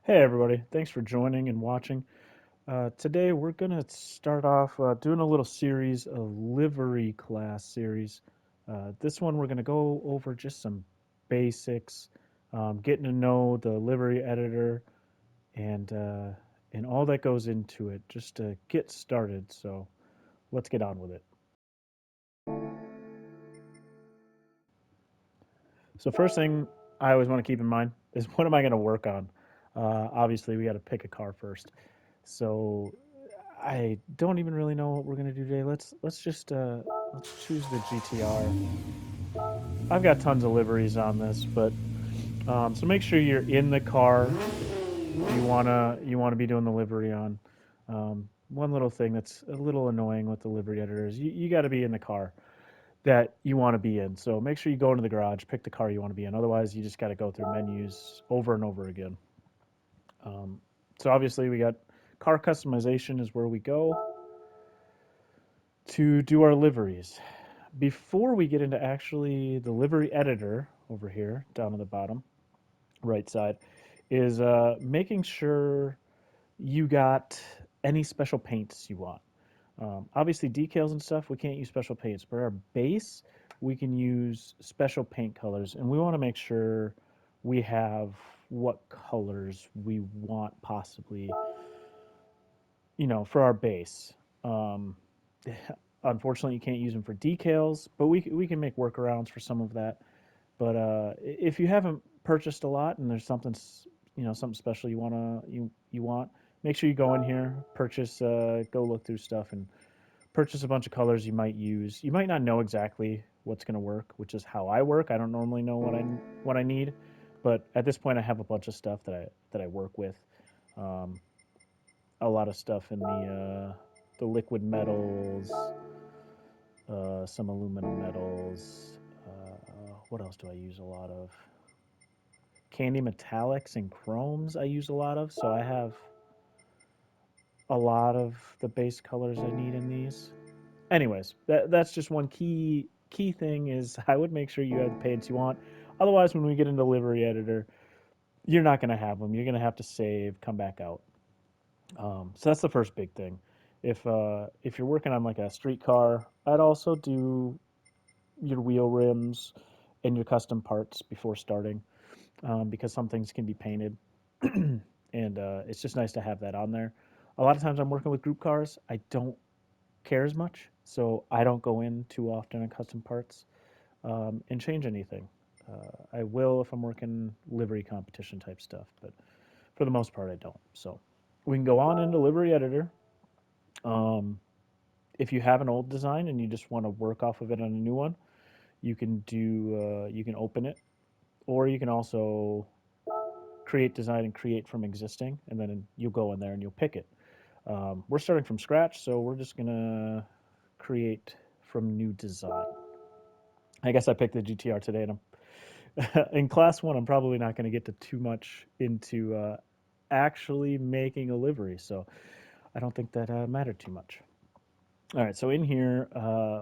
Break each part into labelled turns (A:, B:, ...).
A: Hey everybody, thanks for joining and watching. Today we're going to start off doing a little series, a livery class series. This one we're going to go over just some basics, getting to know the livery editor and uh, and all that goes into it just to get started. So let's get on with it. So first thing I always want to keep in mind is what am I going to work on? Obviously we got to pick a car first. So I don't even really know what we're gonna do today. Let's choose the GTR. I've got tons of liveries on this, but so make sure you're in the car you wanna be doing the livery on. One little thing that's a little annoying with the livery editor is you got to be in the car that you want to be in. So make sure you go into the garage, pick the car you want to be in. Otherwise, you just got to go through menus over and over again. Um, so obviously, we got car customization is where we go to do our liveries. Before we get into actually the livery editor over here, down on the bottom right side, is making sure you got any special paints you want. Obviously, decals and stuff, we can't use special paints, but our base, we can use special paint colors, and we want to make sure we have what colors we want possibly, for our base. Um, Unfortunately, you can't use them for decals, but we can make workarounds for some of that. But if you haven't purchased a lot and there's something special you want, make sure you go in here, purchase, go look through stuff and purchase a bunch of colors you might use. You might not know exactly what's going to work, which is how I work. I don't normally know what I need, but at this point, I have a bunch of stuff that I work with. Um, a lot of stuff in the liquid metals, some aluminum metals. What else do I use a lot of? Candy metallics and chromes I use a lot of, so I have a lot of the base colors I need in these. Anyways, that's just one key thing is I would make sure you have the paints you want. Otherwise, when we get into livery editor, you're not going to have them. You're going to have to save, come back out. So that's the first big thing. If you're working on like a street car, I'd also do your wheel rims and your custom parts before starting, because some things can be painted, and it's just nice to have that on there. A lot of times I'm working with group cars. I don't care as much, so I don't go in too often on custom parts and change anything. I will if I'm working livery competition type stuff, but for the most part, I don't. So we can go on into livery editor. Um, if you have an old design and you just want to work off of it on a new one, you can open it, or you can also create design and create from existing, and then you'll go in there and you'll pick it. We're starting from scratch, so we're just gonna create from new design. I guess I picked the GTR today, and in class one, I'm probably not going to get to too much into actually making a livery, so I don't think that mattered too much. All right, so in here,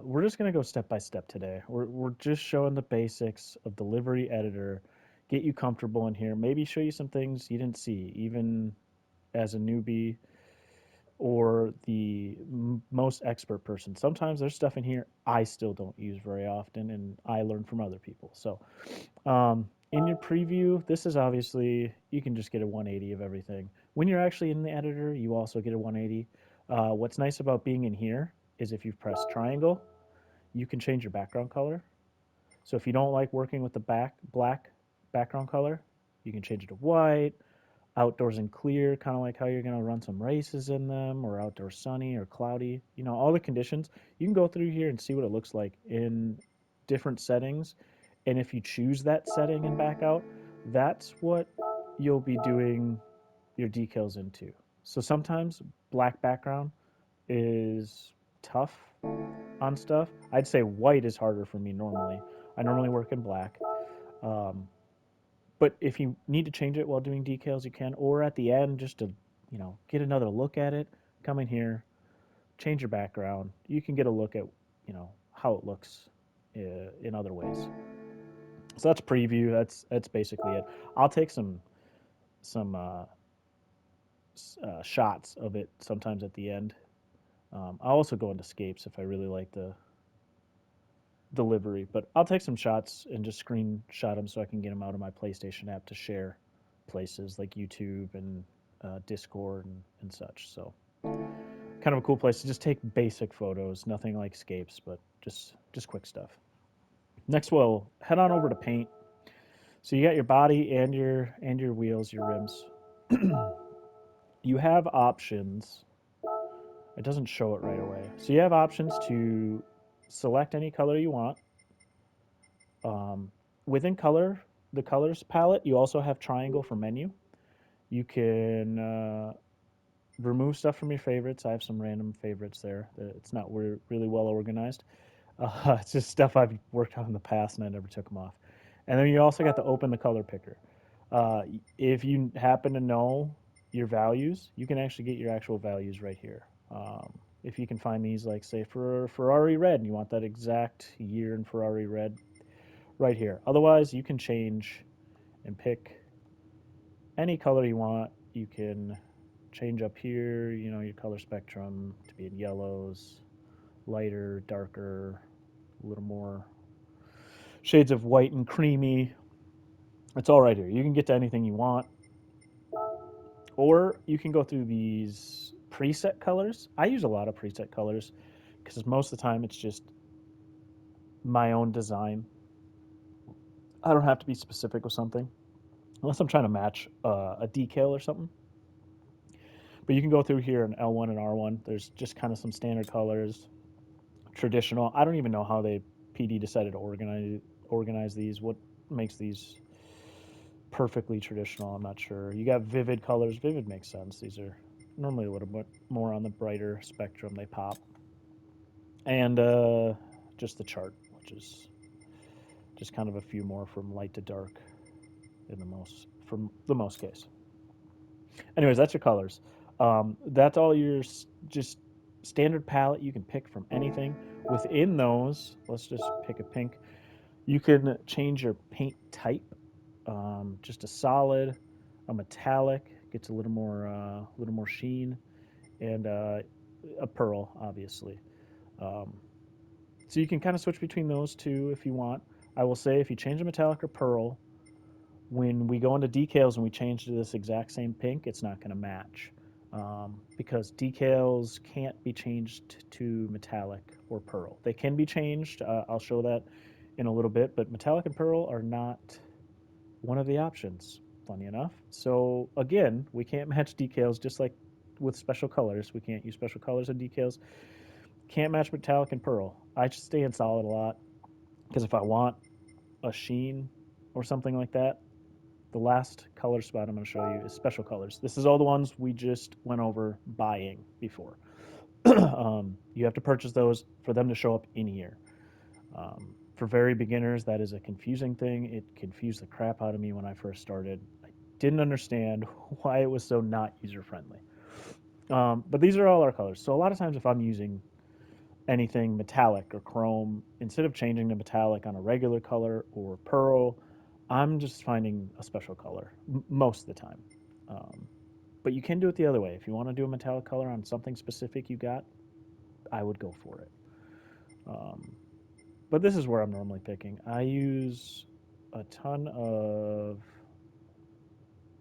A: we're just going to go step by step today. We're just showing the basics of the livery editor, get you comfortable in here, maybe show you some things you didn't see, even as a newbie or the most expert person. Sometimes there's stuff in here I still don't use very often, and I learn from other people. So in your preview, this is obviously, you can just get a 180 of everything. When you're actually in the editor, you also get a 180. What's nice about being in here is if you've pressed triangle, you can change your background color. So if you don't like working with the black background color, you can change it to white, outdoors and clear, kind of like how you're going to run some races in them, or outdoor sunny or cloudy. All the conditions. You can go through here and see what it looks like in different settings. And if you choose that setting and back out, that's what you'll be doing your decals into. So sometimes black background is tough on stuff. I'd say white is harder for me normally. I normally work in black. Um, but if you need to change it while doing decals, you can. Or at the end, just to get another look at it, come in here, change your background. You can get a look at how it looks in other ways. So that's preview. That's basically it. I'll take some shots of it sometimes at the end. I'll also go into scapes if I really like the livery, but I'll take some shots and just screenshot them so I can get them out of my PlayStation app to share places like YouTube and Discord and such. So kind of a cool place to just take basic photos, nothing like scapes, but just quick stuff. Next, we'll head on over to paint. So you got your body and your wheels, your rims. You have options. It doesn't show it right away. So you have options to select any color you want. Um, Within color, the colors palette, you also have triangle for menu. You can remove stuff from your favorites. I have some random favorites there. It's not really well organized. It's just stuff I've worked on in the past and I never took them off. And then you also got to open the color picker. If you happen to know your values, you can actually get your actual values right here. If you can find these, like say for Ferrari red, and you want that exact year in Ferrari red, right here. Otherwise, you can change and pick any color you want. You can change up here, you know, your color spectrum to be in yellows, lighter, darker, a little more shades of white and creamy. It's all right here. You can get to anything you want, or you can go through these preset colors. I use a lot of preset colors because most of the time it's just my own design. I don't have to be specific with something unless I'm trying to match a decal or something. But you can go through here in L1 and R1. There's just kind of some standard colors, traditional. I don't even know how they PD decided to organize these. What makes these perfectly traditional? I'm not sure. You got vivid colors. Vivid makes sense. These are normally a little bit more on the brighter spectrum. They pop, and just the chart, which is just kind of a few more from light to dark in the most from the most case. Anyways, that's your colors. That's all your just standard palette. You can pick from anything. Within those, let's just pick a pink. You can change your paint type. Just a solid, a metallic gets a little more sheen, and a pearl, obviously. Um, so you can kind of switch between those two if you want. I will say if you change a metallic or pearl, when we go into decals and we change to this exact same pink, it's not going to match because decals can't be changed to metallic or pearl. They can be changed. I'll show that in a little bit, but metallic and pearl are not one of the options, funny enough. So again, we can't match decals just like with special colors. We can't use special colors and decals. Can't match metallic and pearl. I just stay in solid a lot because if I want a sheen or something like that, the last color spot I'm going to show you is special colors. This is all the ones we just went over buying before. You have to purchase those for them to show up in here. For very beginners, that is a confusing thing. It confused the crap out of me when I first started. I didn't understand why it was so not user friendly. But these are all our colors. So a lot of times, if I'm using anything metallic or chrome, instead of changing to metallic on a regular color or pearl, I'm just finding a special color most of the time. Um, but you can do it the other way. If you want to do a metallic color on something specific you got, I would go for it. Um, but this is where I'm normally picking. I use a ton of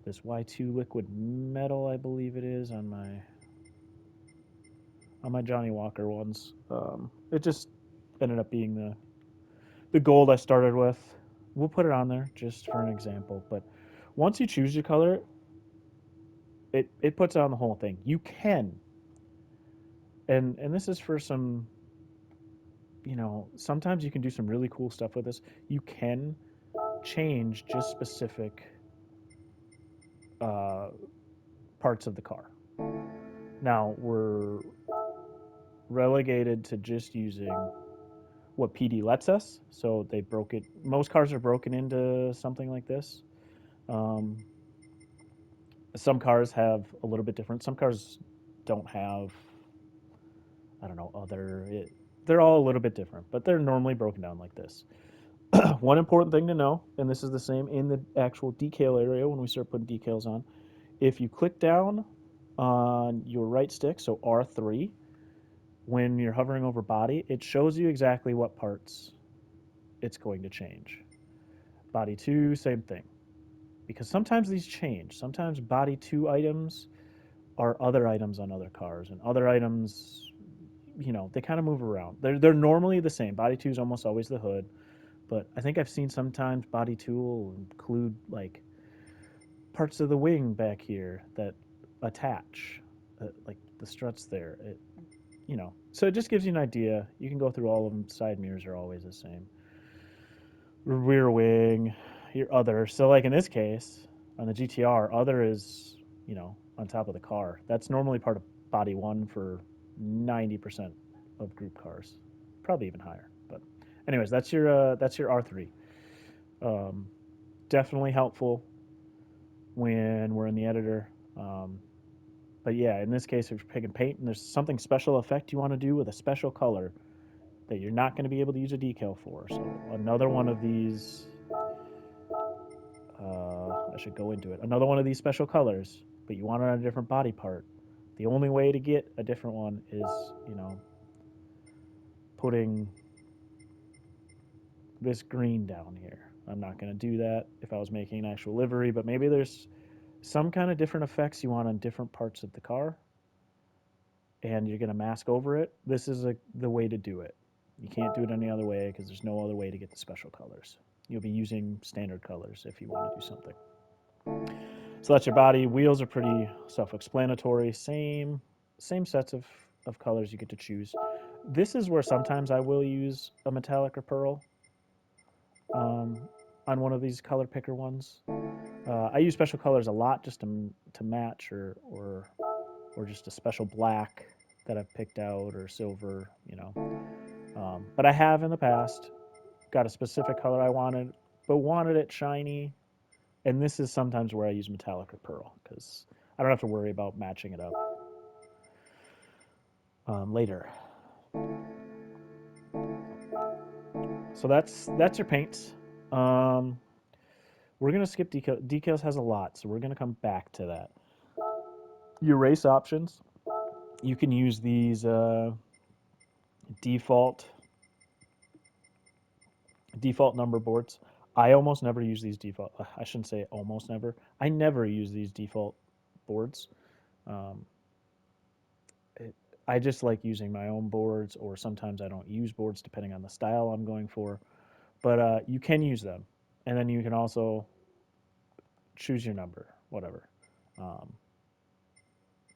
A: this Y2 liquid metal, I believe it is, on my Johnny Walker ones. It just ended up being the gold I started with. We'll put it on there just for an example. But once you choose your color, it puts on the whole thing. You can, and this is for some, you know, sometimes you can do some really cool stuff with this. You can change just specific uh, parts of the car. Now we're relegated to just using what PD lets us. So they broke it. Most cars are broken into something like this. Um, some cars have a little bit different. Some cars don't have, I don't know, they're all a little bit different, but they're normally broken down like this. One important thing to know, and this is the same in the actual decal area when we start putting decals on, if you click down on your right stick, so R3, when you're hovering over body, it shows you exactly what parts it's going to change. Body 2, same thing. Because sometimes these change. Sometimes body 2 items are other items on other cars, and other items, they kind of move around. They're normally the same. Body 2 is almost always the hood, but I think I've seen sometimes body 2 will include like parts of the wing back here that attach, like the struts there. So it just gives you an idea. You can go through all of them. Side mirrors are always the same. Rear wing, your other. So like in this case, on the GTR, other is on top of the car. That's normally part of body one for 90% of group cars, probably even higher. But anyways, that's your R3. Um, Definitely helpful when we're in the editor. Um, but yeah, in this case, if you're picking paint and there's something special effect you want to do with a special color that you're not going to be able to use a decal for. So another one of these, I should go into it. Another one of these special colors, but you want it on a different body part. The only way to get a different one is, putting this green down here. I'm not going to do that if I was making an actual livery, but maybe there's some kind of different effects you want on different parts of the car, and you're going to mask over it. This is the way to do it. You can't do it any other way because there's no other way to get the special colors. You'll be using standard colors if you want to do something. So that's your body. Wheels are pretty self-explanatory. Same sets of colors you get to choose. This is where sometimes I will use a metallic or pearl um, on one of these color picker ones. I use special colors a lot just to match or just a special black that I've picked out or silver. But I have in the past got a specific color I wanted, but wanted it shiny. And this is sometimes where I use metallic or pearl because I don't have to worry about matching it up later. So that's your paints. Um, we're gonna skip decal. Decals has a lot, so we're gonna come back to that. Your race options. You can use these default default number boards. I almost never use these default. I shouldn't say almost never. I never use these default boards. Um, it, I just like using my own boards, or sometimes I don't use boards depending on the style I'm going for. But you can use them, and then you can also choose your number, whatever. Um,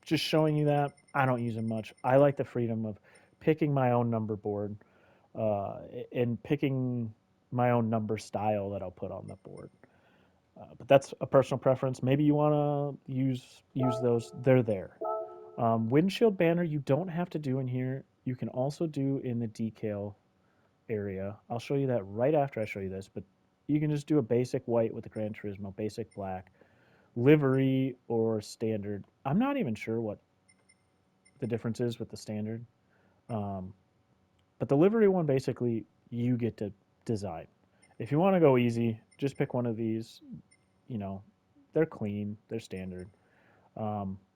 A: just showing you that I don't use them much. I like the freedom of picking my own number board uh, and picking my own number style that I'll put on the board. But that's a personal preference. Maybe you want to use those. They're there. Windshield banner you don't have to do in here. You can also do in the decal area. I'll show you that right after I show you this. But you can just do a basic white with the Gran Turismo, basic black, livery or standard. I'm not even sure what the difference is with the standard. Um, but the livery one basically you get to design. If you want to go easy, just pick one of these. You know, they're clean, they're standard.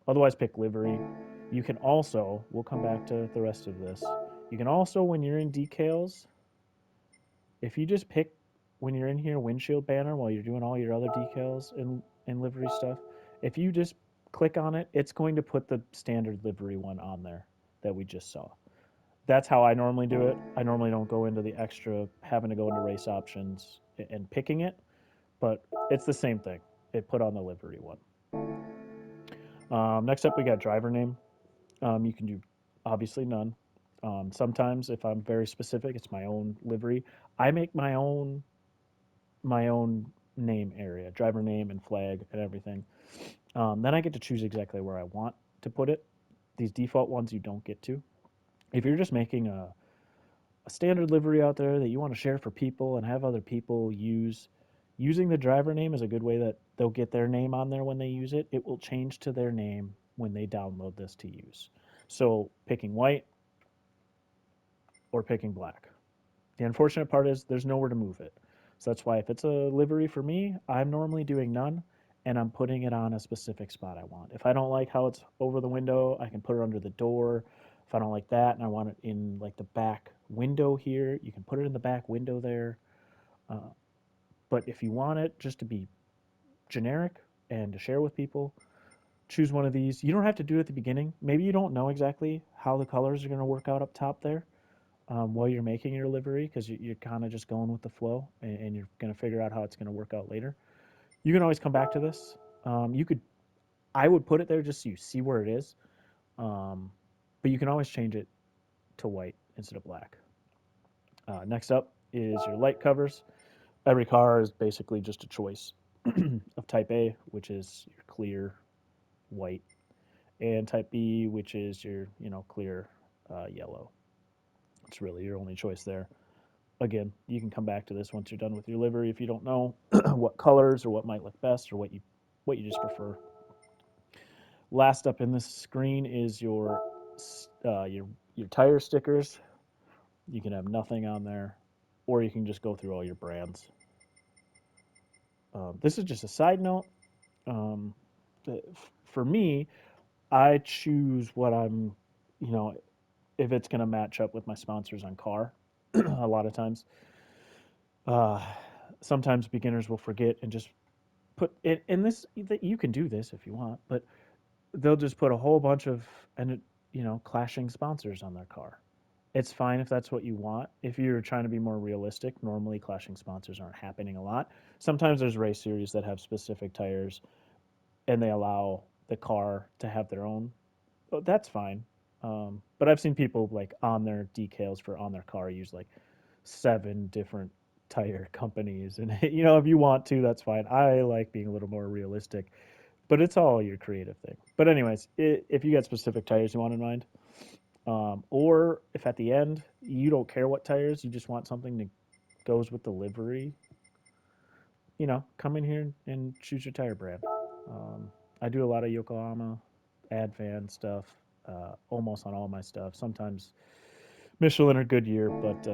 A: Otherwise, pick livery. You can also, we'll come back to the rest of this. You can also, when you're in decals, if you just pick when you're in here windshield banner while you're doing all your other decals and livery stuff, if you just click on it, it's going to put the standard livery one on there that we just saw. That's how I normally do it. I normally don't go into the extra having to go into race options and picking it, but it's the same thing. It put on the livery one. Next up, we got driver name. You can do obviously none. Sometimes, if I'm very specific, it's my own livery. I make my own name area, driver name and flag and everything. Then I get to choose exactly where I want to put it. These default ones you don't get to. If you're just making a standard livery out there that you want to share for people and have other people use, using the driver name is a good way that they'll get their name on there when they use it. It will change to their name when they download this to use. So picking white or picking black. The unfortunate part is there's nowhere to move it. So that's why if it's a livery for me, I'm normally doing none. and I'm putting it on a specific spot I want. If I don't like how it's over the window, I can put it under the door. If I don't like that and I want it in like the back window here, you can put it in the back window there. Uh, but if you want it just to be generic and to share with people, choose one of these. You don't have to do it at the beginning. Maybe you don't know exactly how the colors are going to work out up top there while you're making your livery because you're kind of just going with the flow and you're going to figure out how it's going to work out later. You can always come back to this. You could, I would put it there just so you see where it is, um, but you can always change it to white instead of black. Next up is your light covers. Every car is basically just a choice of type A, which is your clear white, and type B, which is your clear yellow. It's really your only choice there. Again, you can come back to this once you're done with your livery if you don't know what colors or what might look best or what you just prefer. Last up in this screen is your tire stickers. You can have nothing on there, or you can just go through all your brands. This is just a side note. Um, for me, I choose what I'm, you know, if it's going to match up with my sponsors on car. A lot of times, uh, sometimes beginners will forget and just put it in this. You can do this if you want, but they'll just put a whole bunch of and clashing sponsors on their car. It's fine if that's what you want. If you're trying to be more realistic, normally clashing sponsors aren't happening a lot. Sometimes there's race series that have specific tires and they allow the car to have their own. But that's fine. But I've seen people like on their decals for on their car use like 7 different tire companies, and if you want to, that's fine. I like being a little more realistic, but it's all your creative thing. But anyways, if you got specific tires you want in mind, or if at the end you don't care what tires, you just want something that goes with the livery, come in here and choose your tire brand. Um, I do a lot of Yokohama, Advan stuff, almost on all my stuff. Sometimes Michelin or Goodyear, but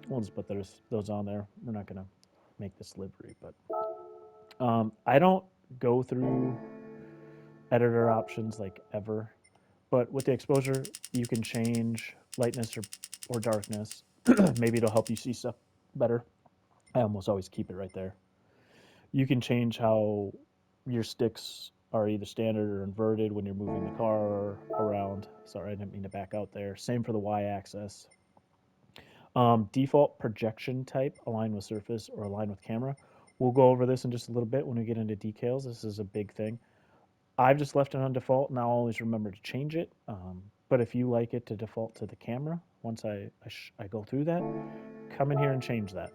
A: we'll just put those on there. We're not gonna make this livery, but I don't go through editor options like ever. But with the exposure, you can change lightness or darkness. Maybe it'll help you see stuff better. I almost always keep it right there. You can change how your sticks are either standard or inverted when you're moving the car around. Sorry, I didn't mean to back out there. Same for the y-axis. Default projection type, align with surface or align with camera. We'll go over this in just a little bit when we get into decals. This is a big thing. I've just left it on default, and I'll always remember to change it. But if you like it to default to the camera, once I go through that, come in here and change that.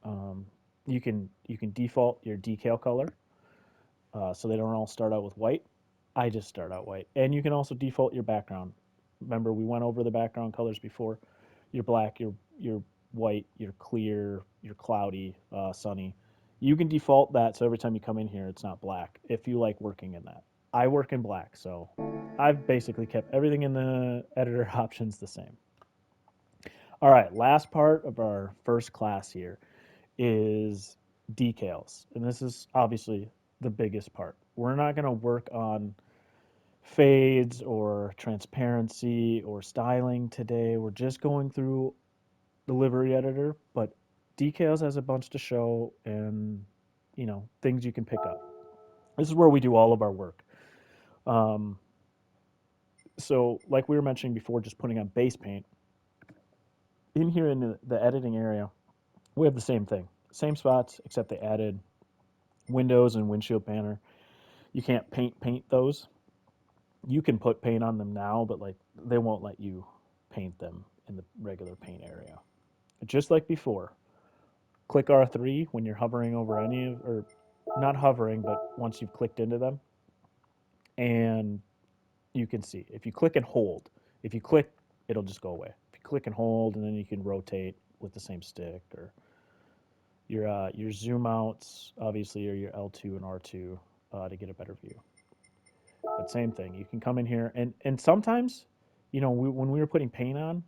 A: Um, you can default your decal color, so they don't all start out with white. I just start out white, and you can also default your background. Remember, we went over the background colors before. Your black, your white, your clear, your cloudy, sunny. You can default that so every time you come in here, it's not black. If you like working in that, I work in black, so I've basically kept everything in the editor options the same. All right, last part of our first class here is decals, and this is obviously the biggest part. We're not going to work on fades or transparency or styling today. We're just going through the livery editor, but decals has a bunch to show and things you can pick up. This is where we do all of our work. Um, so, like we were mentioning before, just putting on base paint in here in the editing area, we have the same thing, same spots, except they added windows and windshield banner. You can't paint those. You can put paint on them now, but like they won't let you paint them in the regular paint area. Just like before, click R3 when you're hovering over any of, or not hovering, but once you've clicked into them, and you can see. If you click and hold, if you click, it'll just go away. If you click and hold, and then you can rotate with the same stick, or your zoom outs, obviously, are your L2 and R2 to get a better view. But same thing, you can come in here, and sometimes, when we were putting paint on,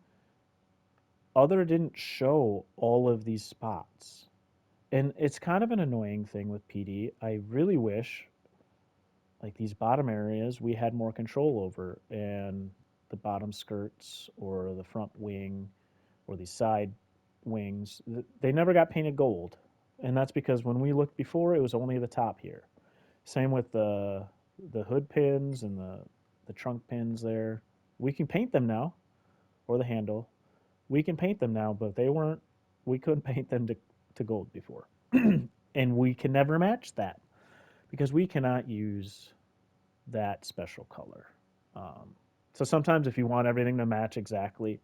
A: other didn't show all of these spots. And it's kind of an annoying thing with PD. I really wish, like these bottom areas, we had more control over, and the bottom skirts or the front wing or these side wings, they never got painted gold. And that's because when we looked before, it was only the top here. Same with the hood pins and the trunk pins there. We can paint them now, or the handle. We can paint them now, but they weren't. We couldn't paint them to gold before, and we can never match that because we cannot use that special color. Um, so sometimes, if you want everything to match exactly,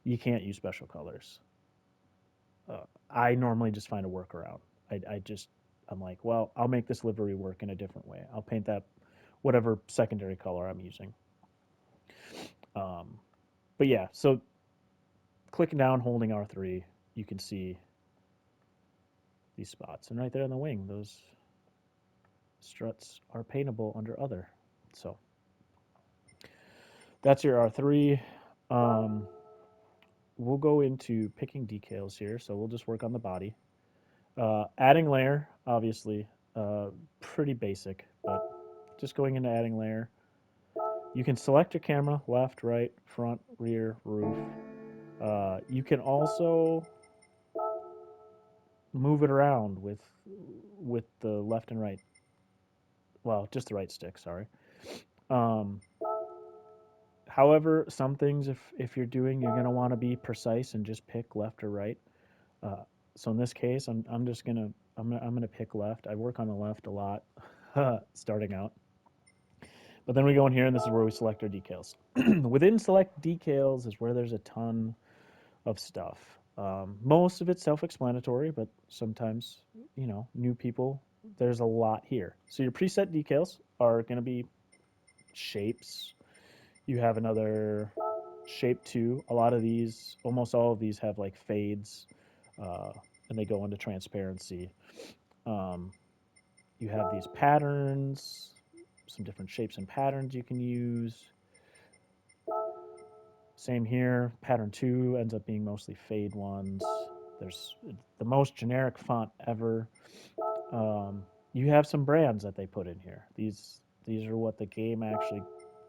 A: you can't use special colors. I normally just find a workaround. I just I'm like, well, I'll make this livery work in a different way. I'll paint that whatever secondary color I'm using. Um, but yeah, so clicking down, holding R3, you can see these spots, and right there on the wing, those struts are paintable under other. So that's your R3. Um, we'll go into picking decals here, so we'll just work on the body. Adding layer, obviously, pretty basic, but just going into adding layer. You can select your camera, left, right, front, rear, roof. You can also move it around with the left and right. Well, just the right stick. Sorry. Um, however, some things, if you're doing, you're gonna want to be precise and just pick left or right. Uh, so in this case, I'm just gonna I'm gonna pick left. I work on the left a lot, starting out. But then we go in here, and this is where we select our decals. Within select decals is where there's a ton of stuff. Most of it's self-explanatory, but sometimes, new people, there's a lot here. So your preset decals are going to be shapes. You have another shape two. A lot of these, almost all of these, have like fades, uh, and they go into transparency. Um, you have these patterns, some different shapes and patterns you can use. Same here. Pattern two ends up being mostly fade ones. There's the most generic font ever. You have some brands that they put in here. These are what the game actually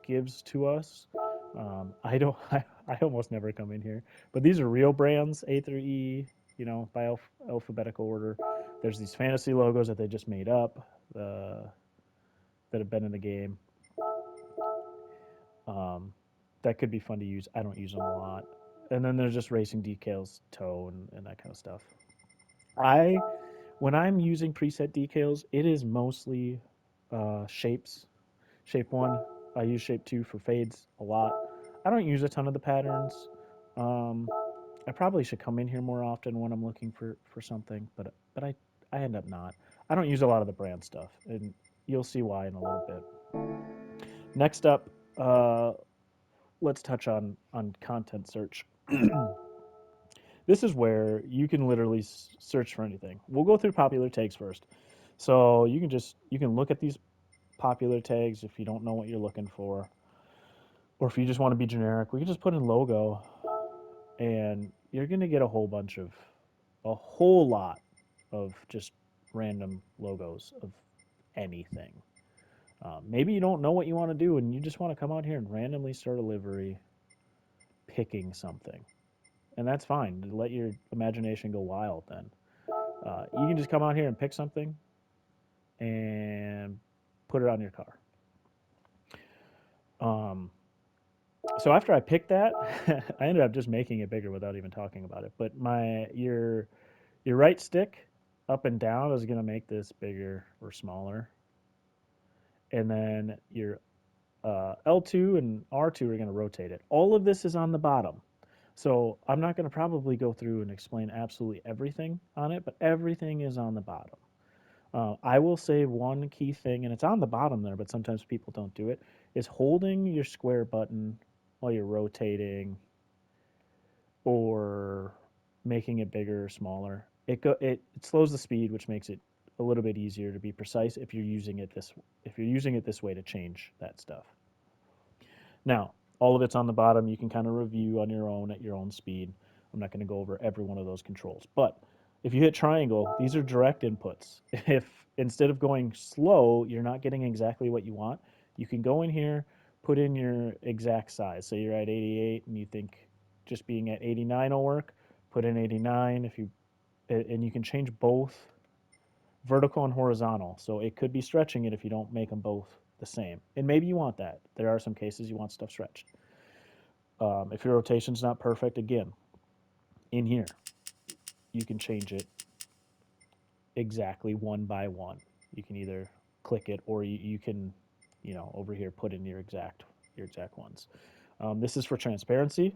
A: gives to us. I don't. I almost never come in here, but these are real brands, A through E. By alphabetical order. There's these fantasy logos that they just made up that have been in the game. Um, that could be fun to use. I don't use them a lot. And then there's just racing decals, toe, and that kind of stuff. I When I'm using preset decals, it is mostly shapes. Shape one, I use shape two for fades a lot. I don't use a ton of the patterns. Um, I probably should come in here more often when I'm looking for something, but I end up not. I don't use a lot of the brand stuff, and you'll see why in a little bit. Next up, let's touch on content search. This is where you can literally search for anything. We'll go through popular tags first. So you can look at these popular tags if you don't know what you're looking for, or if you just want to be generic. We can just put in logo, and you're gonna get a whole lot of just random logos of anything. Maybe you don't know what you want to do, and you just want to come out here and randomly start a livery, picking something, and that's fine. Let your imagination go wild. Then you can just come out here and pick something and put it on your car. Um, so after I picked that, I ended up just making it bigger without even talking about it. But your right stick up and down is going to make this bigger or smaller, and then your L2 and R2 are going to rotate it. All of this is on the bottom. So I'm not going to probably go through and explain absolutely everything on it, but everything is on the bottom. I will say one key thing, and it's on the bottom there, but sometimes people don't do it, is holding your square button while you're rotating or making it bigger or smaller. It slows the speed, which makes it a little bit easier to be precise if you're using it this way to change that stuff. Now, all of it's on the bottom. You can kind of review on your own at your own speed. I'm not going to go over every one of those controls, but If you hit triangle, these are direct inputs. If instead of going slow, you're not getting exactly what you want, you can go in here, put in your exact size. So you're at 88 and you think just being at 89 will work, put in 89 if you and you can change both vertical and horizontal. So it could be stretching it if you don't make them both the same. And maybe you want that. There are some cases you want stuff stretched. If your rotation's not perfect, again, in here, you can change it exactly one by one. You can either click it or you can, over here put in your exact ones. This is for transparency.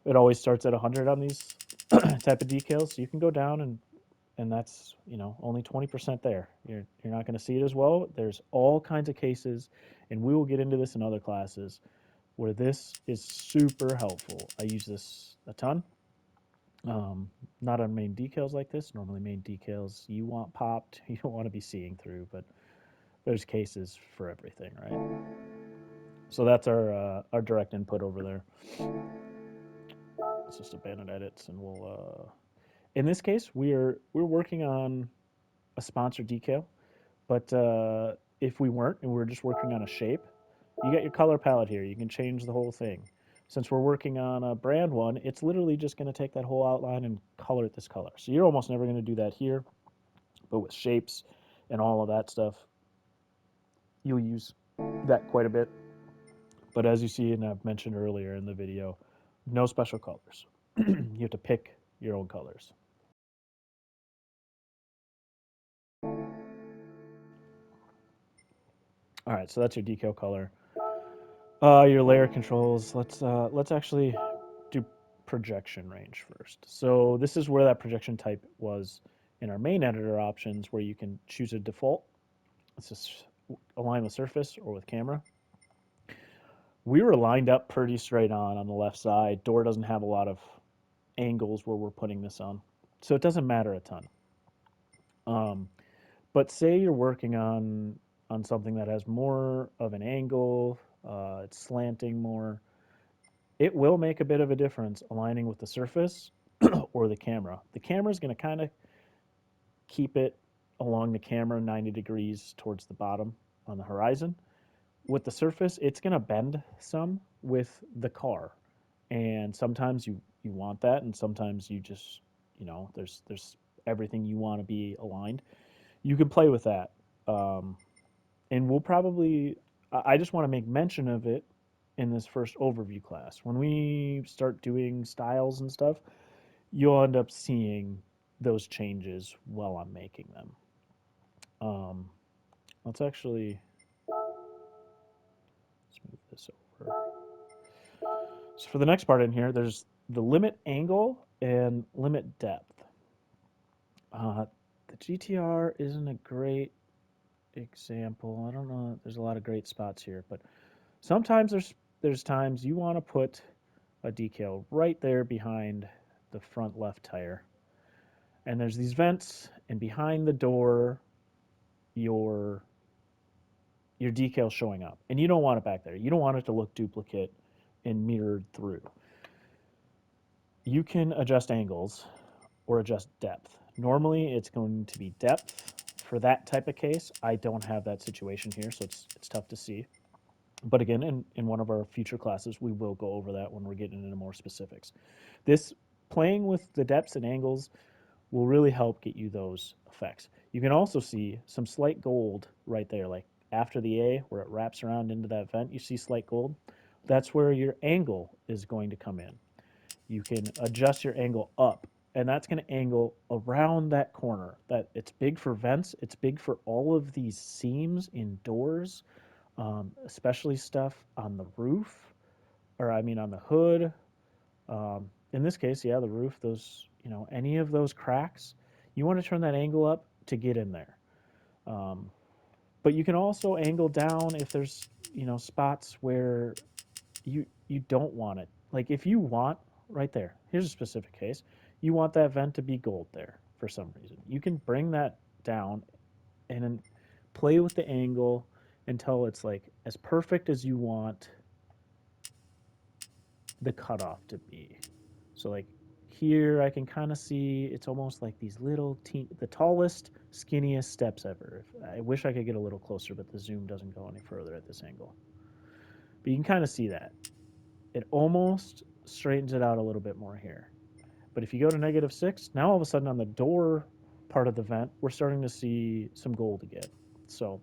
A: It always starts at 100 on these type of decals. So you can go down and that's only 20% there. You're not going to see it as well. There's all kinds of cases, and we will get into this in other classes where this is super helpful. I use this a ton. Um, Not on main decals like this. Normally, main decals you want popped, you don't want to be seeing through, but there's cases for everything, right? So that's our direct input over there. Let's just abandon edits, and we'll. In this case, we're working on a sponsored decal. But if we weren't and we were just working on a shape, you got your color palette here. You can change the whole thing. Since we're working on a brand one, it's literally just going to take that whole outline and color it this color. So you're almost never going to do that here. But with shapes and all of that stuff, you'll use that quite a bit. But as you see, and I've mentioned earlier in the video, no special colors. You have to pick your own colors. All right, so that's your decal color. Your layer controls. Let's actually do projection range first. So this is where that projection type was in our main editor options, where you can choose a default. Let's just align with surface or with camera. We were lined up pretty straight on the left side. Door doesn't have a lot of angles where we're putting this on, so it doesn't matter a ton. Um, but say you're working on something that has more of an angle, it's slanting more. It will make a bit of a difference aligning with the surface or the camera. The camera is going to kind of keep it along the camera 90 degrees towards the bottom on the horizon. With the surface, it's going to bend some with the car. And sometimes you want that, and sometimes you just, there's everything you want to be aligned. You can play with that. Um, and we'll probably, I just want to make mention of it in this first overview class. When we start doing styles and stuff, you'll end up seeing those changes while I'm making them. Um, let's actually let's move this over. So for the next part in here, there's the limit angle and limit depth. The GTR isn't a great example. I don't know. There's a lot of great spots here, but sometimes there's times you want to put a decal right there behind the front left tire, and there's these vents, and behind the door, your your decal showing up, and you don't want it back there. You don't want it to look duplicate and mirrored through. You can adjust angles or adjust depth. Normally, it's going to be depth. For that type of case, I don't have that situation here, so it's tough to see. But again, in one of our future classes, we will go over that when we're getting into more specifics. This playing with the depths and angles will really help get you those effects. You can also see some slight gold right there, like after the A, where it wraps around into that vent, you see slight gold. That's where your angle is going to come in. You can adjust your angle up, and that's going to angle around that corner. That it's big for vents. It's big for all of these seams in doors, especially stuff on the roof, or I mean on the hood. In this case, yeah, the roof. Those, any of those cracks, you want to turn that angle up to get in there. Um, but you can also angle down if there's spots where you don't want it. Like if you want right there, here's a specific case. You want that vent to be gold there for some reason. You can bring that down and then play with the angle until it's like as perfect as you want the cutoff to be. So like Here I can kind of see it's almost like these little the tallest, skinniest steps ever. I wish I could get a little closer, but the zoom doesn't go any further at this angle. But you can kind of see that. It almost straightens it out a little bit more here. But if you go to -6, now all of a sudden on the door part of the vent, we're starting to see some gold again. So,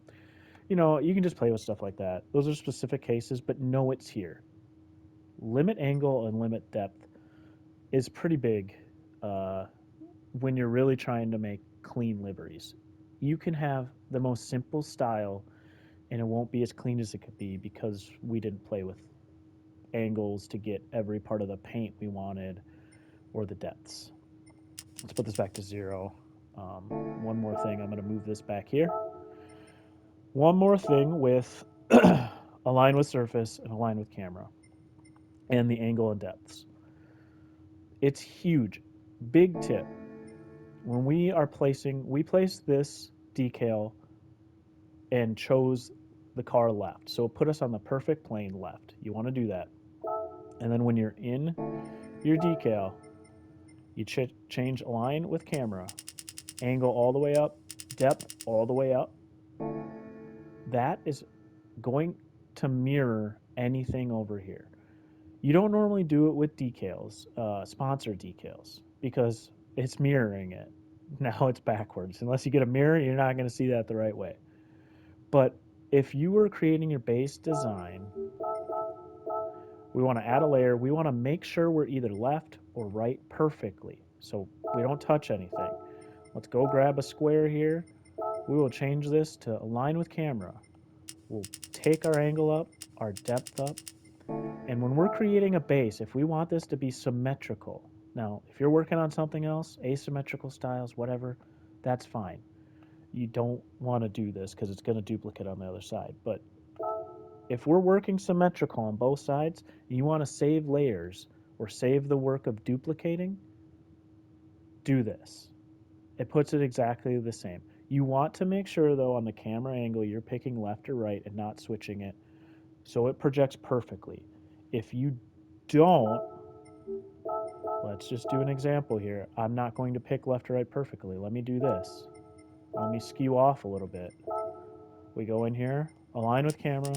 A: you can just play with stuff like that. Those are specific cases, but know it's here. Limit angle and limit depth is pretty big uh, when you're really trying to make clean liveries. You can have the most simple style and it won't be as clean as it could be because we didn't play with angles to get every part of the paint we wanted or the depths. Let's put this back to 0. One more thing, I'm going to move this back here. One more thing with align with surface and align with camera and the angle and depths. It's huge. Big tip. When we place this decal and chose the car left. So it put us on the perfect plane left. You want to do that. And then when you're in your decal, you change align with camera, angle all the way up, depth all the way up. That is going to mirror anything over here. You don't normally do it with decals, sponsor decals, because it's mirroring it. Now it's backwards. Unless you get a mirror, you're not going to see that the right way. But if you were creating your base design, we want to add a layer. We want to make sure we're either left or right perfectly, so we don't touch anything. Let's go grab a square here. We will change this to align with camera. We'll take our angle up, our depth up. And when we're creating a base, if we want this to be symmetrical, now, if you're working on something else, asymmetrical styles, whatever, that's fine. You don't want to do this because it's going to duplicate on the other side. But if we're working symmetrical on both sides, and you want to save layers or save the work of duplicating, do this. It puts it exactly the same. You want to make sure, though, on the camera angle, you're picking left or right and not switching it so it projects perfectly. If you don't, let's just do an example here. I'm not going to pick left or right perfectly. Let me do this. Let me skew off a little bit. We go in here, align with camera,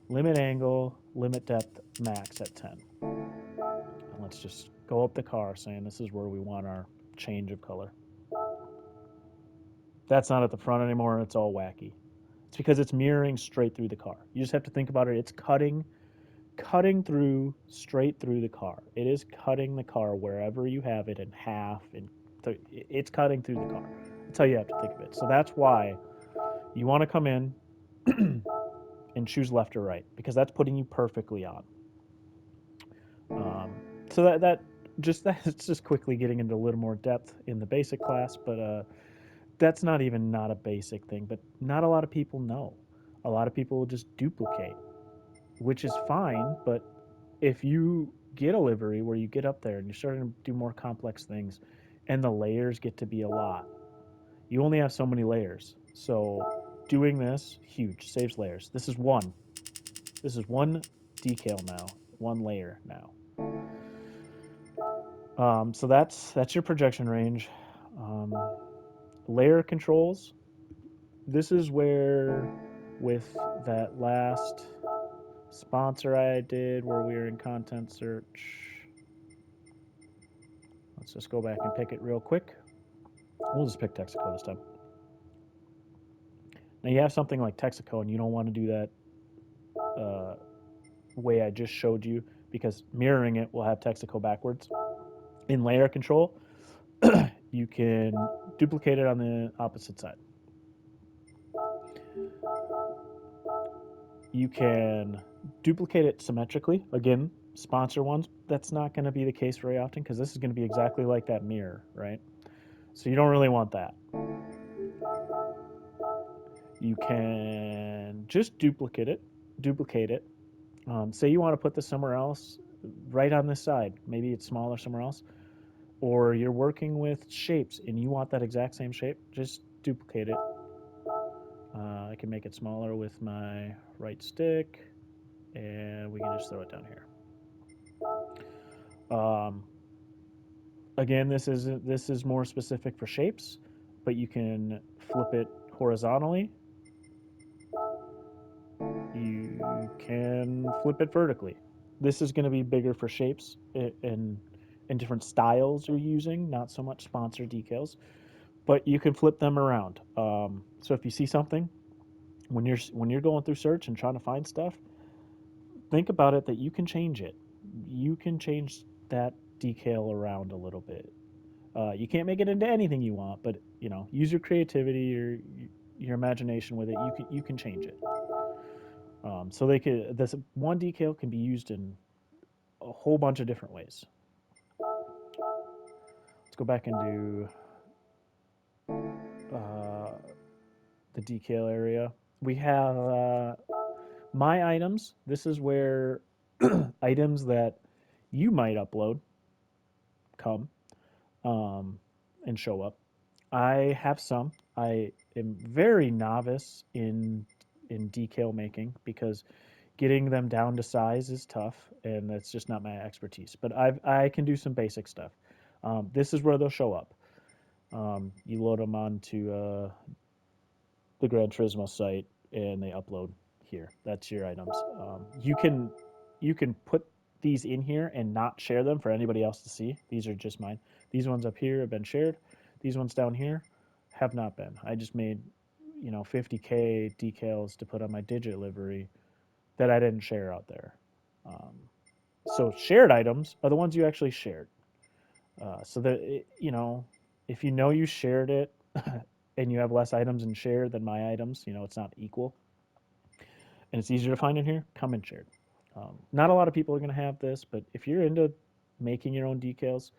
A: limit angle, limit depth, max at 10. And let's just go up the car saying this is where we want our change of color. That's not at the front anymore. It's all wacky. It's because it's mirroring straight through the car. You just have to think about it. It's cutting through straight through the car. It is cutting the car wherever you have it in half, and it's cutting through the car. That's how you have to think of it. So that's why you want to come in and choose left or right, because that's putting you perfectly on. So that's just quickly getting into a little more depth in the basic class, but that's not even not a basic thing. But not a lot of people know. A lot of people will just duplicate, which is fine. But if you get a livery where you get up there and you're starting to do more complex things, and the layers get to be a lot, you only have so many layers. So doing this, huge, saves layers. This is one. This is one decal now, one layer now. So that's your projection range. Layer controls. This is where, with that last sponsor I did, where we were in content search. Let's just go back and pick it real quick. We'll just pick Texaco this time. Now you have something like Texaco, and you don't want to do that way I just showed you, because mirroring it will have Texaco backwards. In layer control, you can duplicate it on the opposite side. You can duplicate it symmetrically. Again, sponsor ones, that's not going to be the case very often because this is going to be exactly like that mirror, right? So you don't really want that. You can just duplicate it. Say you want to put this somewhere else, right on this side. Maybe it's smaller somewhere else. Or you're working with shapes and you want that exact same shape, just duplicate it. I can make it smaller with my right stick, and we can just throw it down here. Again, this is more specific for shapes, but you can flip it horizontally. You can flip it vertically. This is going to be bigger for shapes in different styles you're using, not so much sponsor decals, but you can flip them around. So if you see something when you're going through search and trying to find stuff, think about it that you can change it. You can change that decal around a little bit. You can't make it into anything you want, but use your creativity, your imagination with it. You can change it. So this one decal can be used in a whole bunch of different ways. Let's go back into uh, the decal area. We have my items. This is where items that you might upload come um, and show up. I have some. I am very novice in decal making because getting them down to size is tough, and that's just not my expertise. But I can do some basic stuff. This is where they'll show up. You load them onto the Gran Turismo site, and they upload here. That's your items. You can put these in here and not share them for anybody else to see. These are just mine. These ones up here have been shared. These ones down here have not been. I just made 50K decals to put on my digit livery that I didn't share out there. Um, so shared items are the ones you actually shared. So that if you shared it and you have less items in shared than my items, it's not equal, and it's easier to find in here. Come in shared. Not a lot of people are going to have this, but if you're into making your own decals,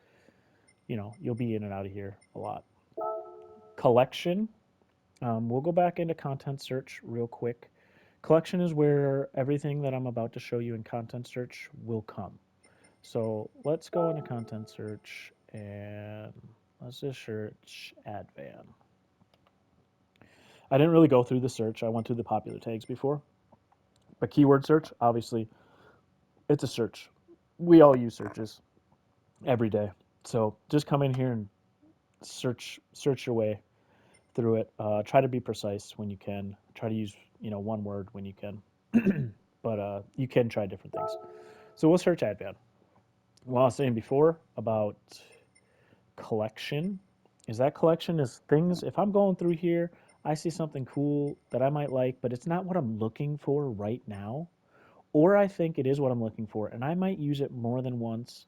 A: you'll be in and out of here a lot. Collection. We'll go back into content search real quick. Collection is where everything that I'm about to show you in content search will come. So let's go into content search and let's just search Advan. I didn't really go through the search. I went through the popular tags before. But keyword search, obviously, it's a search. We all use searches every day. So just come in here and search your way through it. Try to be precise when you can. Try to use one word when you can. But you can try different things. So we'll search Advan. What I was saying before about collection is that collection is things. If I'm going through here, I see something cool that I might like, but it's not what I'm looking for right now. Or I think it is what I'm looking for, and I might use it more than once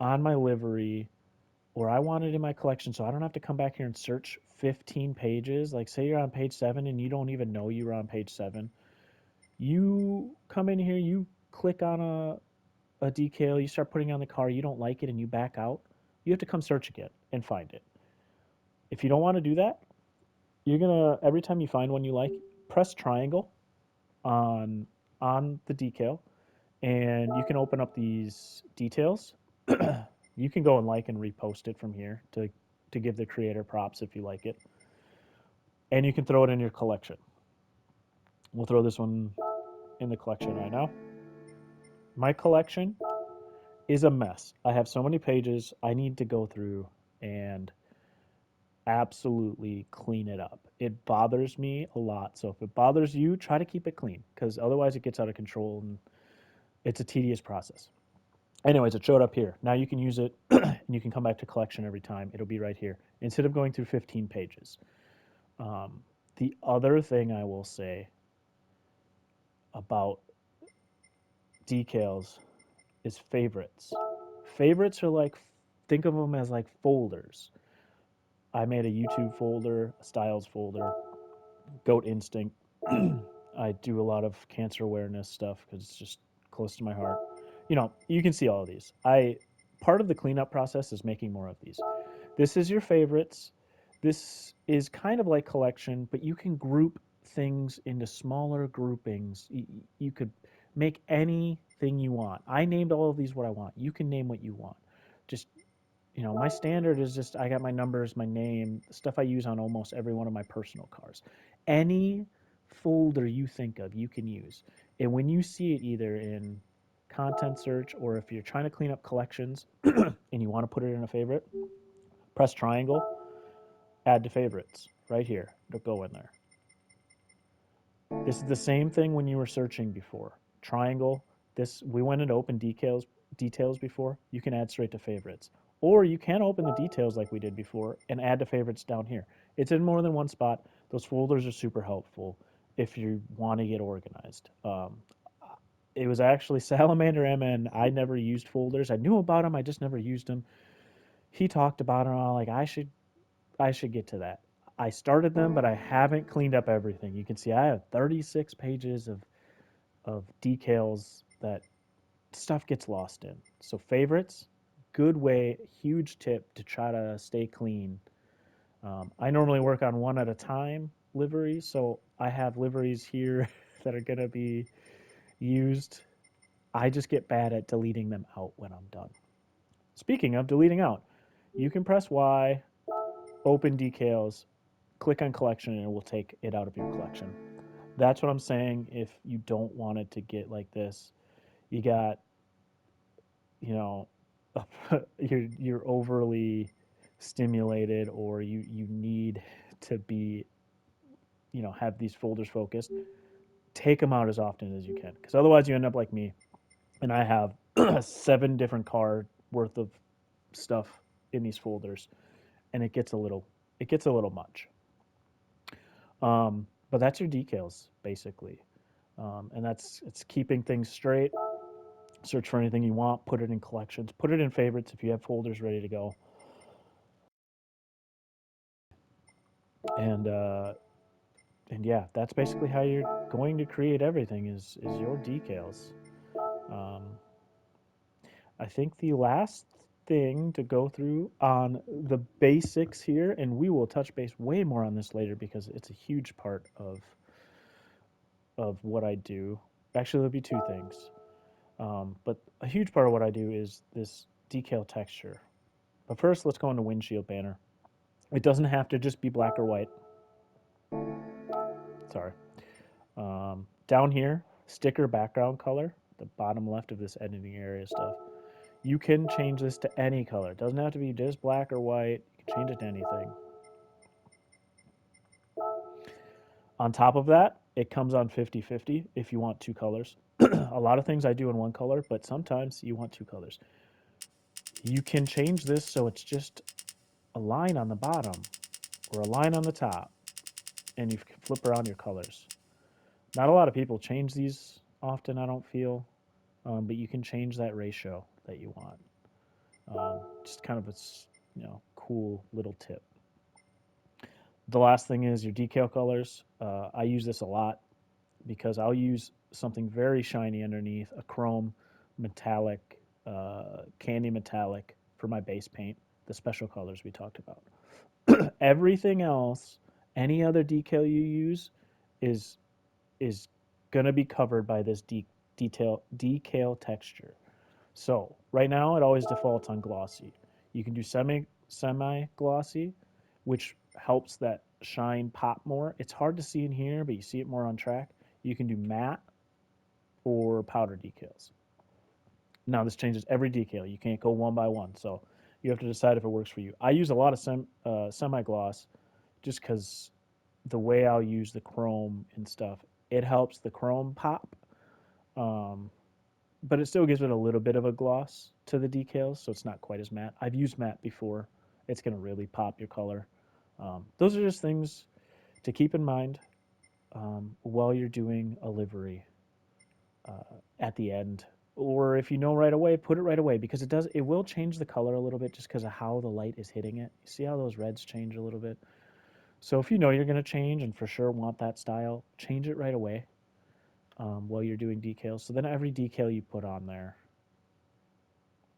A: on my livery, or I want it in my collection so I don't have to come back here and search 15 pages. Like, say you're on page 7 and you don't even know you were on page 7. You come in here, you click on a decal, you start putting on the car, you don't like it, and you back out. You have to come search again and find it. If you don't want to do that, you're gonna every time you find one you like, press triangle on on the decal, and you can open up these details. You can go and like and repost it from here to give the creator props if you like it, and you can throw it in your collection. We'll throw this one in the collection right now. My collection is a mess. I have so many pages I need to go through and absolutely clean it up. It bothers me a lot. So if it bothers you, try to keep it clean because otherwise it gets out of control and it's a tedious process. Anyways, it showed up here. Now you can use it and you can come back to collection every time. It'll be right here instead of going through 15 pages. Um, the other thing I will say about decals is favorites. Favorites are like, think of them as like folders. I made a YouTube folder, a styles folder, Goat Instinct. I do a lot of cancer awareness stuff because it's just close to my heart. You can see all of these. I Part of the cleanup process is making more of these. This is your favorites. This is kind of like collection, but you can group things into smaller groupings. You could make anything you want. I named all of these what I want. You can name what you want. Just my standard is just I got my numbers, my name, stuff I use on almost every one of my personal cars. Any folder you think of, you can use. And when you see it either in content search, or if you're trying to clean up collections and you want to put it in a favorite, press triangle, add to favorites right here. It'll go in there. This is the same thing when you were searching before. Triangle. This we went into open details before. You can add straight to favorites, or you can open the details like we did before and add to favorites down here. It's in more than one spot. Those folders are super helpful if you want to get organized. It was actually Salamander MN. I never used folders. I knew about them. I just never used them. He talked about them. I'm like, I should get to that. I started them, but I haven't cleaned up everything. You can see I have 36 pages of decals that stuff gets lost in. So favorites, good way, huge tip to try to stay clean. I normally work on one at a time liveries, so I have liveries here that are going to be used. I just get bad at deleting them out when I'm done. Speaking of deleting out, you can press Y, open decals, click on collection, and it will take it out of your collection. That's what I'm saying. If you don't want it to get like this, you got, you know, you're overly stimulated, or you need to be, have these folders focused. Take them out as often as you can, because otherwise you end up like me, and I have 7 different card worth of stuff in these folders, and it gets a little much. But that's your decals basically, and it's keeping things straight. Search for anything you want, put it in collections, put it in favorites if you have folders ready to go, and yeah, that's basically how you're going to create everything is your decals. Um, I think the last thing to go through on the basics here, and we will touch base way more on this later because it's a huge part of what I do. Actually, there'll be two things, but a huge part of what I do is this decal texture. But first, let's go into windshield banner. It doesn't have to just be black or white. Sorry. Down here, sticker background color, the bottom left of this editing area stuff. You can change this to any color. It doesn't have to be just black or white. You can change it to anything. On top of that, it comes on 50/50 if you want two colors. A lot of things I do in one color, but sometimes you want two colors. You can change this so it's just a line on the bottom or a line on the top, and you can flip around your colors. Not a lot of people change these often, I don't feel, but you can change that ratio that you want. Just kind of a cool little tip. The last thing is your decal colors. I use this a lot because I'll use something very shiny underneath, a chrome metallic, candy metallic for my base paint, the special colors we talked about. Everything else, any other decal you use, is is gonna be covered by this decal texture. So right now it always defaults on glossy. You can do semi glossy, which helps that shine pop more. It's hard to see in here, but you see it more on track. You can do matte or powder decals. Now this changes every decal. You can't go one by one, so you have to decide if it works for you. I use a lot of semi gloss just because the way I'll use the chrome and stuff, it helps the chrome pop. Um, but it still gives it a little bit of a gloss to the decals, so it's not quite as matte. I've used matte before. It's going to really pop your color. Those are just things to keep in mind while you're doing a livery at the end. Or if you know right away, put it right away because it will change the color a little bit just because of how the light is hitting it. You see how those reds change a little bit? So if you know you're going to change and for sure want that style, change it right away while you're doing decals. So then every decal you put on there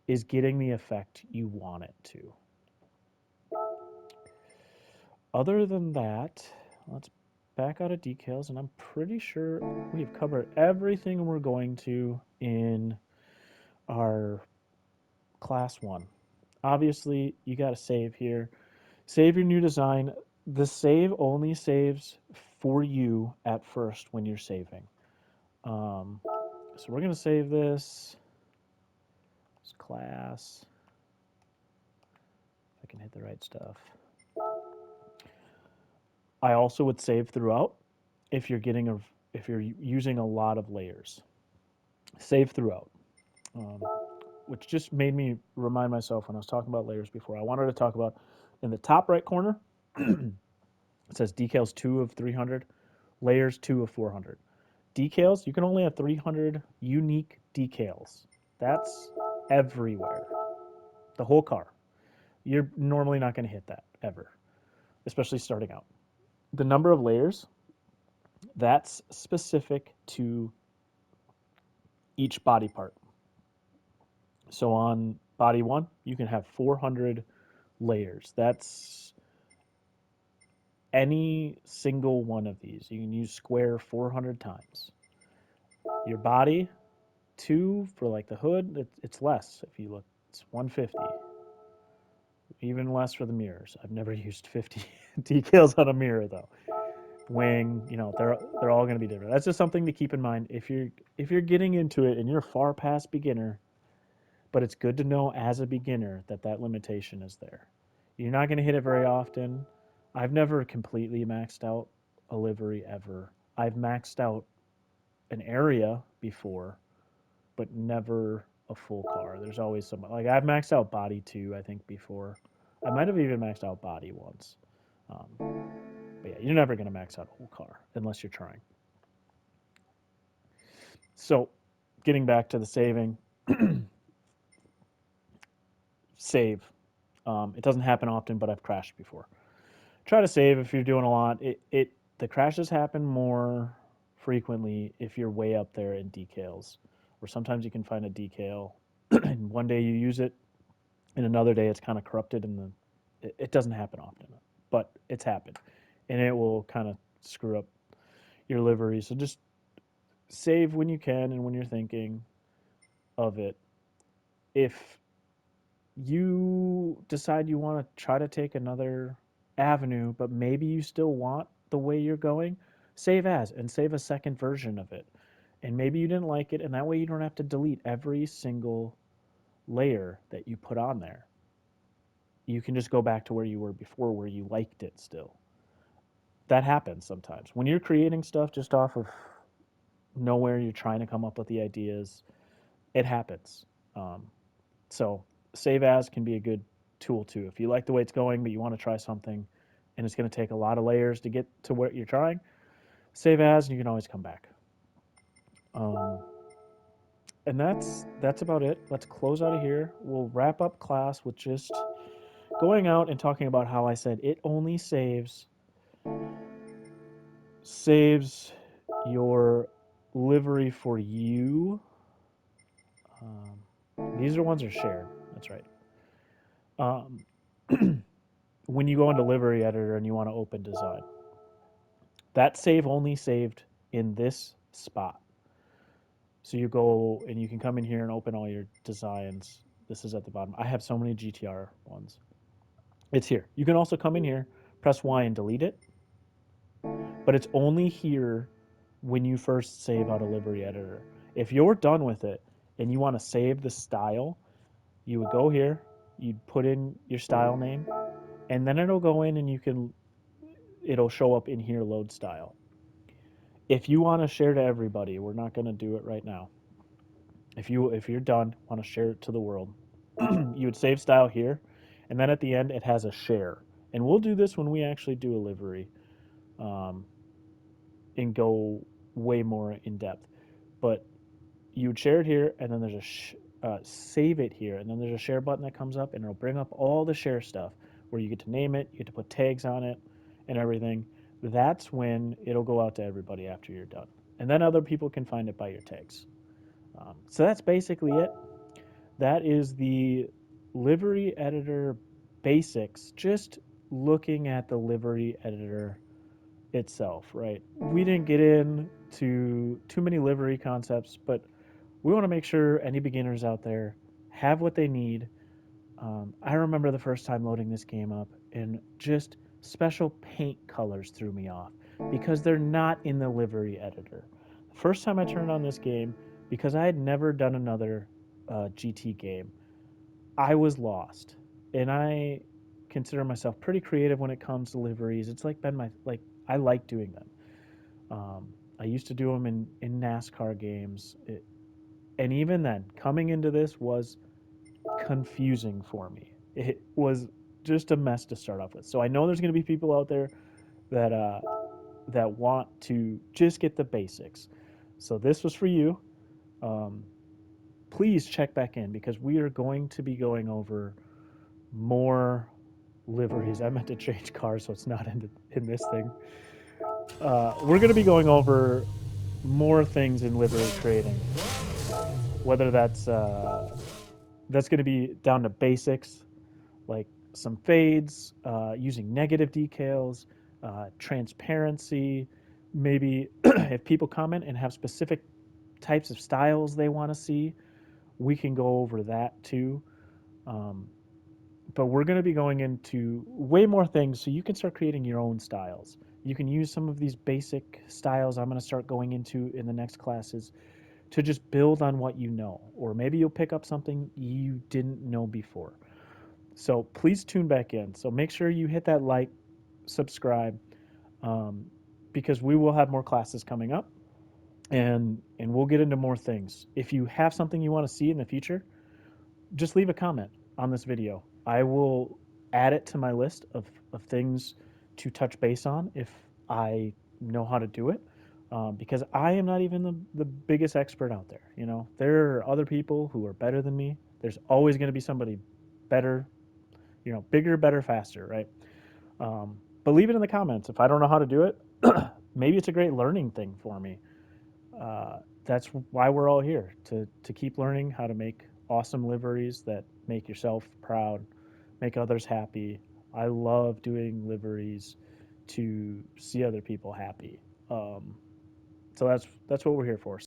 A: is getting the effect you want it to. Other than that, let's back out of decals, and I'm pretty sure we've covered everything we're going to in our class 1. Obviously, you got to save here. Save your new design. The save only saves for you at first when you're saving. So we're going to save this. Class. If I can hit the right stuff. I also would save throughout if you're if you're using a lot of layers. Save throughout. Um, which just made me remind myself when I was talking about layers before. I wanted to talk about in the top right corner, it says decals 2 of 300, layers 2 of 400. Decals, you can only have 300 unique decals. That's everywhere. The whole car. You're normally not going to hit that ever, especially starting out. The number of layers, that's specific to each body part. So on body one, you can have 400 layers. That's any single one of these. You can use square 400 times. Your body, two for like the hood, it's less if you look. It's 150. Even less for the mirrors. I've never used 50 decals on a mirror though. Wing, they're all going to be different. That's just something to keep in mind if you're getting into it and you're far past beginner, but it's good to know as a beginner that that limitation is there. You're not going to hit it very often. I've never completely maxed out a livery ever. I've maxed out an area before, but never a full car. There's always some like I've maxed out body too, I think before. I might have even maxed out body once. But yeah, you're never going to max out a whole car unless you're trying. So, getting back to the saving, save. It doesn't happen often, but I've crashed before. Try to save if you're doing a lot. The crashes happen more frequently if you're way up there in decals, where sometimes you can find a decal, and one day you use it, and another day it's kind of corrupted, and it doesn't happen often, but it's happened, and it will kind of screw up your livery. So just save when you can and when you're thinking of it. If you decide you want to try to take another avenue, but maybe you still want the way you're going, save as and save a second version of it. And maybe you didn't like it, and that way you don't have to delete every single layer that you put on there. You can just go back to where you were before, where you liked it still. That happens sometimes. When you're creating stuff just off of nowhere, you're trying to come up with the ideas, it happens. Um, So save as can be a good tool too. If you like the way it's going, but you want to try something and it's going to take a lot of layers to get to what you're trying, save as and you can always come back. Um, and that's about it. Let's close out of here. We'll wrap up class with just going out and talking about how I said it only saves your livery for you. These are ones that are shared. That's right. Um, when you go into livery editor and you want to open design, that save only saved in this spot. So you go and you can come in here and open all your designs. This is at the bottom. I have so many GTR ones. It's here. You can also come in here, press Y and delete it, but it's only here when you first save out a livery editor. If you're done with it and you want to save the style, you would go here, you'd put in your style name, and then it'll go in and it'll show up in here load style. If you want to share to everybody, we're not going to do it right now. If you're done, want to share it to the world, you would save style here, and then at the end it has a share. And we'll do this when we actually do a livery, um, and go way more in depth. But you would share it here, and then there's save it here, and then there's a share button that comes up, and it'll bring up all the share stuff where you get to name it, you get to put tags on it, and everything. That's when it'll go out to everybody after you're done, and then other people can find it by your tags. So that's basically it. That is the livery editor basics. Just looking at the livery editor itself, right? We didn't get into too many livery concepts, but we want to make sure any beginners out there have what they need. I remember the first time loading this game up, and just special paint colors threw me off because they're not in the livery editor. The first time I turned on this game, because I had never done another GT game, I was lost, and I consider myself pretty creative when it comes to liveries. It's like been my like I like doing them. I used to do them in NASCAR games, and even then, coming into this was confusing for me. It was just a mess to start off with. So I know there's going to be people out there that that want to just get the basics. So this was for you. Um, please check back in because we are going to be going over more liveries. I meant to change cars, so it's not in this thing. We're going to be going over more things in livery creating, whether that's going to be down to basics like some fades, using negative decals, transparency. Maybe if people comment and have specific types of styles they want to see, we can go over that too. Um, but we're going to be going into way more things so you can start creating your own styles. You can use some of these basic styles I'm going to start going into in the next classes to just build on what you know, or maybe you'll pick up something you didn't know before. So please tune back in. So make sure you hit that like, subscribe, um, because we will have more classes coming up, and we'll get into more things. If you have something you want to see in the future, just leave a comment on this video. I will add it to my list of things to touch base on if I know how to do it. Because I am not even the biggest expert out there. You know, there are other people who are better than me. There's always going to be somebody better, you know, bigger, better, faster, right? But leave it in the comments. If I don't know how to do it, maybe it's a great learning thing for me. That's why we're all here to keep learning how to make awesome liveries that make yourself proud, make others happy. I love doing liveries to see other people happy. Um, so that's what we're here for.